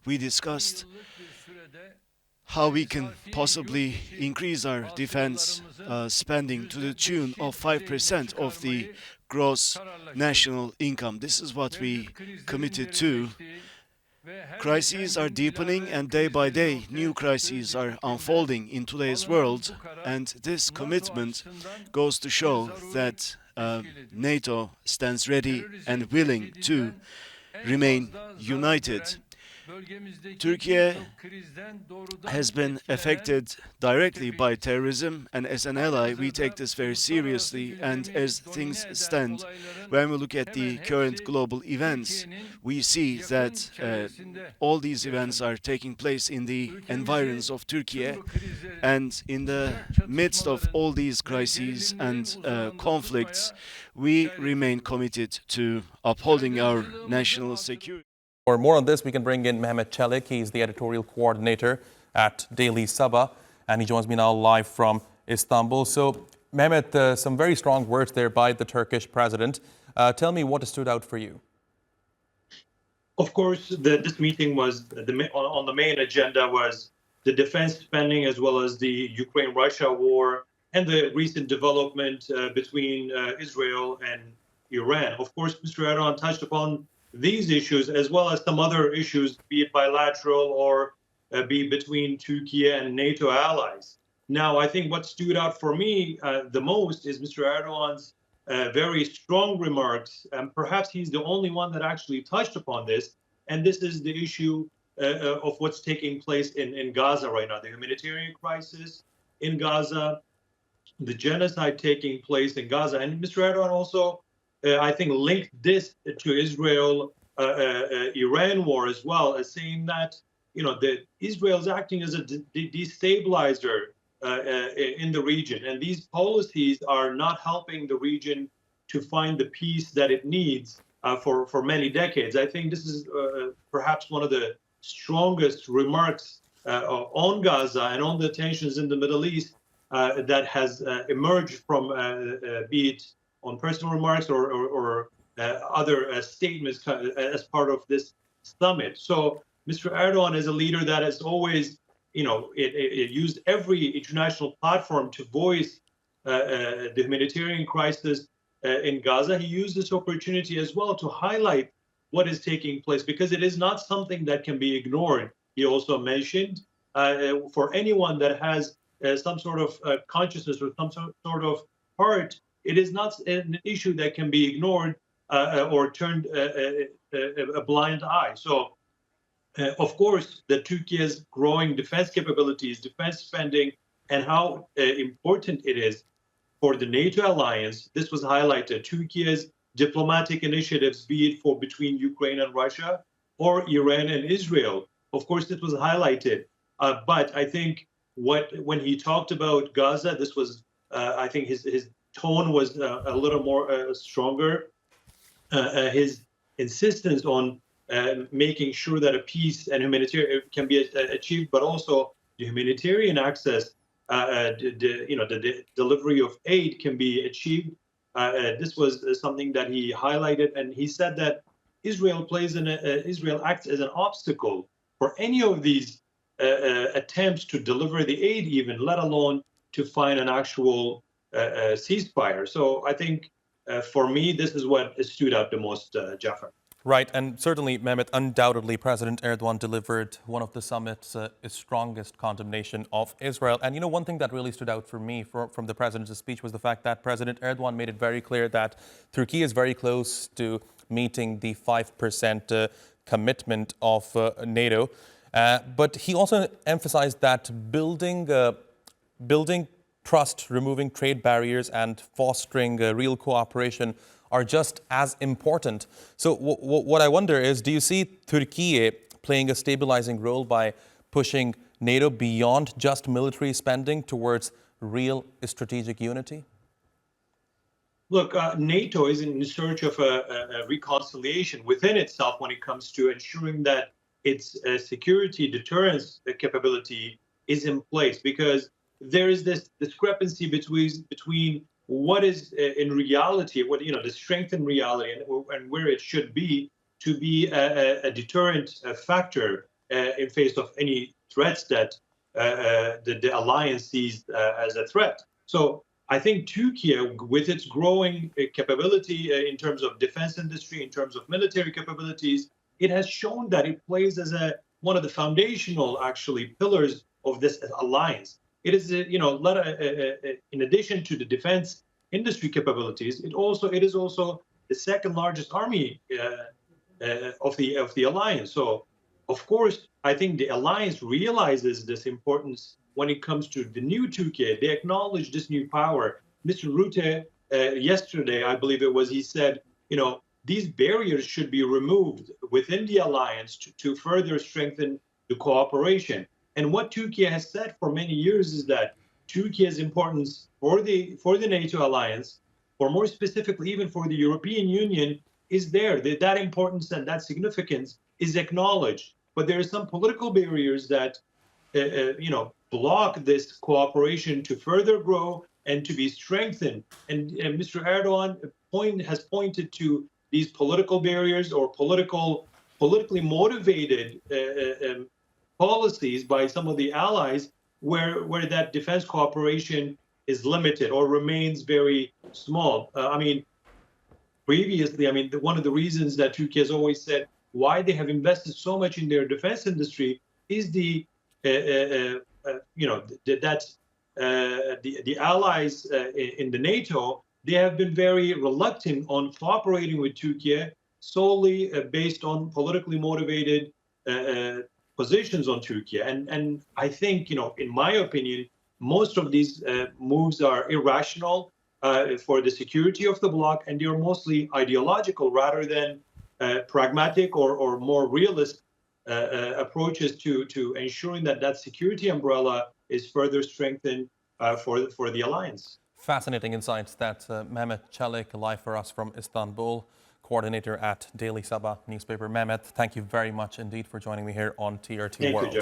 we discussed how we can possibly increase our defense spending to the tune of 5% of the gross national income. This is what we committed to. Crises are deepening, and day by day new crises are unfolding in today's world, and this commitment goes to show that NATO stands ready and willing to remain united. Turkey has been affected directly by terrorism, and as an ally, we take this very seriously. And as things stand, when we look at the current global events, we see that all these events are taking place in the environs of Turkey, and in the midst of all these crises and conflicts, we remain committed to upholding our national security. For more on this, we can bring in Mehmet Celik. He's the editorial coordinator at Daily Sabah, and he joins me now live from Istanbul. So, Mehmet, some very strong words there by the Turkish president. Tell me what stood out for you. Of course, this meeting was on the main agenda was the defense spending as well as the Ukraine-Russia war and the recent development between Israel and Iran. Of course, Mr. Erdogan touched upon these issues as well as some other issues, be it bilateral or be between Turkey and NATO allies. Now, I think what stood out for me the most is Mr. Erdogan's very strong remarks, and perhaps he's the only one that actually touched upon this, and this is the issue of what's taking place in Gaza right now, the humanitarian crisis in Gaza, the genocide taking place in Gaza. And Mr. Erdogan also I think linked this to Israel-Iran war as well, as saying that that Israel is acting as a destabilizer in the region, and these policies are not helping the region to find the peace that it needs for many decades. I think this is perhaps one of the strongest remarks on Gaza and on the tensions in the Middle East that has emerged from be it on personal remarks or other statements as part of this summit. So Mr. Erdogan is a leader that has always, it used every international platform to voice the humanitarian crisis in Gaza. He used this opportunity as well to highlight what is taking place, because it is not something that can be ignored. He also mentioned for anyone that has some sort of consciousness or some sort of heart, it is not an issue that can be ignored or turned a blind eye. So, of course, Turkey's growing defense capabilities, defense spending, and how important it is for the NATO alliance. This was highlighted. Turkey's diplomatic initiatives, be it for between Ukraine and Russia or Iran and Israel. Of course, it was highlighted. But I think when he talked about Gaza, this was, I think his tone was a little more stronger. His insistence on making sure that a peace and humanitarian can be achieved, but also the humanitarian access, the delivery of aid can be achieved. This was something that he highlighted, and he said that Israel acts as an obstacle for any of these attempts to deliver the aid, even let alone to find an actual ceasefire. So I think for me, this is what stood out the most, Jafar. Right, and certainly, Mehmet, undoubtedly, President Erdogan delivered one of the summit's strongest condemnation of Israel. And one thing that really stood out for me from the president's speech was the fact that President Erdogan made it very clear that Turkey is very close to meeting the 5% commitment of NATO. But he also emphasized that building trust, removing trade barriers, and fostering real cooperation are just as important. So what I wonder is, do you see Turkey playing a stabilizing role by pushing NATO beyond just military spending towards real strategic unity? Look, NATO is in search of a reconciliation within itself when it comes to ensuring that its security deterrence capability is in place, because there is this discrepancy between what is in reality, the strength in reality and where it should be to be a deterrent factor in face of any threats that the alliance sees as a threat. So I think Turkey, with its growing capability in terms of defense industry, in terms of military capabilities, it has shown that it plays as one of the foundational, actually, pillars of this alliance. It is, in addition to the defense industry capabilities, it is also the second largest army of the alliance. So, of course, I think the alliance realizes this importance when it comes to the new Turkey. They acknowledge this new power. Mr. Rutte, yesterday, I believe it was, he said, these barriers should be removed within the alliance to further strengthen the cooperation. And what Turkey has said for many years is that Turkey's importance for the NATO alliance, or more specifically, even for the European Union, is there. That importance and that significance is acknowledged. But there are some political barriers that, block this cooperation to further grow and to be strengthened. And Mr. Erdogan has pointed to these political barriers or politically motivated policies by some of the allies where that defense cooperation is limited or remains very small. Previously, one of the reasons that Turkey has always said why they have invested so much in their defense industry is the allies in the NATO. They have been very reluctant on cooperating with Turkey solely based on politically motivated positions on Turkey. And I think, in my opinion, most of these moves are irrational for the security of the bloc, and they're mostly ideological rather than pragmatic or more realist approaches to ensuring that security umbrella is further strengthened for the alliance. Fascinating insights. That's Mehmet Celik, live for us from Istanbul, coordinator at Daily Sabah newspaper. Mehmet, thank you very much indeed for joining me here on TRT World.